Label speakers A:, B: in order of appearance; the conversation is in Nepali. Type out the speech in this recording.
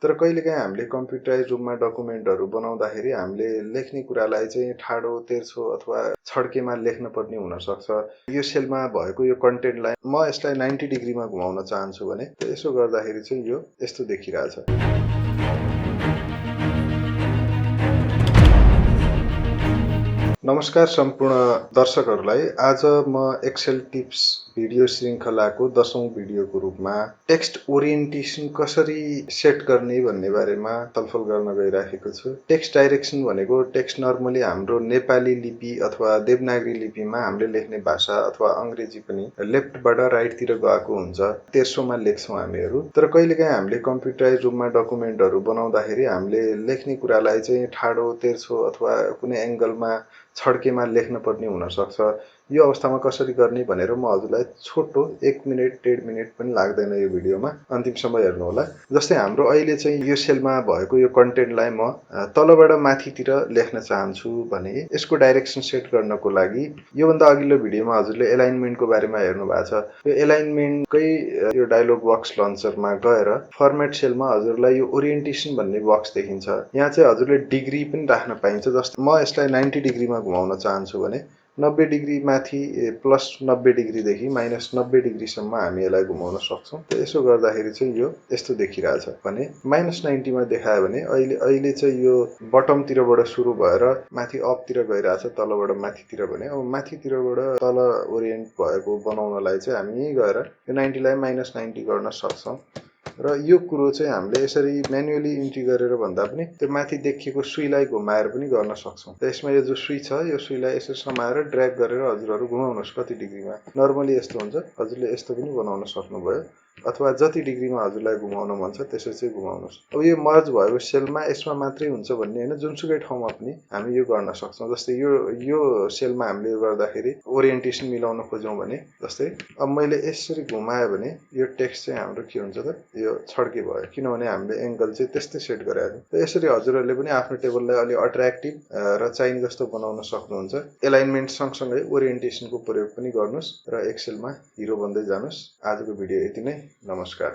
A: तर कहिलेकाहीँ हामीले कम्प्युटराइज रूपमा डकुमेन्टहरू बनाउँदाखेरि हामीले लेख्ने कुरालाई चाहिँ ठाडो तेर्सो अथवा छड्केमा लेख्न पर्ने हुनसक्छ। यो सेलमा भएको यो कन्टेन्टलाई म यसलाई 90 डिग्रीमा घुमाउन चाहन्छु भने यसो गर्दाखेरि चाहिँ यो यस्तो देखिरहेछ। नमस्कार सम्पूर्ण दर्शकहरूलाई। आज म एक्सेल टिप्स भिडियो श्रृङ्खलाको 10औं भिडियोको रूपमा टेक्स्ट ओरिएन्टेसन कसरी सेट गर्ने भन्ने बारेमा छलफल गर्न गइराखेको छु। टेक्स्ट डाइरेक्सन भनेको टेक्स्ट नर्मली हाम्रो नेपाली लिपि अथवा देवनागरी लिपिमा हामीले लेख्ने भाषा अथवा अङ्ग्रेजी पनि लेफ्टबाट राइटतिर गएको हुन्छ, तेर्सोमा लेख्छौँ हामीहरू। तर कहिलेकाहीँ हामीले कम्प्युटराइज रूपमा डकुमेन्टहरू बनाउँदाखेरि हामीले लेख्ने कुरालाई चाहिँ ठाडो तेर्सो अथवा कुनै एङ्गलमा छड्केमा लेख्न पर्ने हुनसक्छ। यो अवस्थामा कसरी गर्ने भनेर म हजुरलाई छोटो 1 मिनेट 1.5 मिनेट पनि लाग्दैन यो भिडियोमा, अन्तिमसम्म हेर्नुहोला। जस्तै हाम्रो अहिले चाहिँ यो सेलमा भएको यो कन्टेन्टलाई म तलबाट माथितिर लेख्न चाहन्छु भने यसको डाइरेक्सन सेट गर्नको लागि योभन्दा अघिल्लो भिडियोमा हजुरले एलाइनमेन्टको बारेमा हेर्नु भएको छ। यो एलाइनमेन्टकै यो डायलग बक्स लन्चरमा गएर फर्मेट सेलमा हजुरलाई यो ओरिएन्टेसन भन्ने बक्स देखिन्छ। यहाँ चाहिँ हजुरले डिग्री पनि राख्न पाइन्छ। जस्तै म यसलाई 90 डिग्रीमा घुमाउन चाहन्छु भने 90 डिग्री माथि प्लस 90 डिग्रीदेखि माइनस 90 डिग्रीसम्म हामी यसलाई घुमाउन सक्छौँ। यसो गर्दाखेरि चाहिँ यो यस्तो देखिरहेछ भने माइनस 90 मा देखायो भने अहिले चाहिँ यो बटमतिरबाट सुरु भएर माथि अपतिर गइरहेछ, तलबाट माथितिर भने अब माथितिरबाट तल ओरिएन्ट भएको बनाउनलाई चाहिँ हामी यहीँ गएर यो 90 लाई माइनस 90 गर्न सक्छौँ। र यो कुरो चाहिँ हामीले यसरी म्यानुअली इन्ट्री गरेर भन्दा पनि त्यो माथि देखिएको सुईलाई घुमाएर पनि गर्न सक्छौँ। यसमा यो जो सुई छ यो सुईलाई यसो समाएर ड्र्याग गरेर हजुरहरू घुमाउनुहोस् कति डिग्रीमा। नर्मली यस्तो हुन्छ, हजुरले यस्तो पनि बनाउन सक्नुभयो अथवा जति डिग्रीमा हजुरलाई घुमाउन मन छ त्यसरी चाहिँ घुमाउनुहोस्। अब यो मर्ज भएको सेलमा यसमा मात्रै हुन्छ भन्ने होइन, जुनसुकै ठाउँमा पनि हामी यो गर्न सक्छौँ। जस्तै यो सेलमा हामीले यो गर्दाखेरि ओरिएन्टेसन मिलाउन खोज्यौँ भने जस्तै अब मैले यसरी घुमायो भने यो टेक्स्ट चाहिँ हाम्रो के हुन्छ त यो छड्के भयो, किनभने हामीले एङ्गल चाहिँ त्यस्तै सेट गरेको थियौँ। यसरी हजुरहरूले पनि आफ्नो टेबललाई अलि अट्र्याक्टिभ र चाहिने जस्तो बनाउन सक्नुहुन्छ। एलाइनमेन्ट सँगसँगै ओरिएन्टेसनको प्रयोग पनि गर्नुहोस् र एक्सेलमा हिरो बन्दै जानुहोस्। आजको भिडियो यति नै। नमस्कार।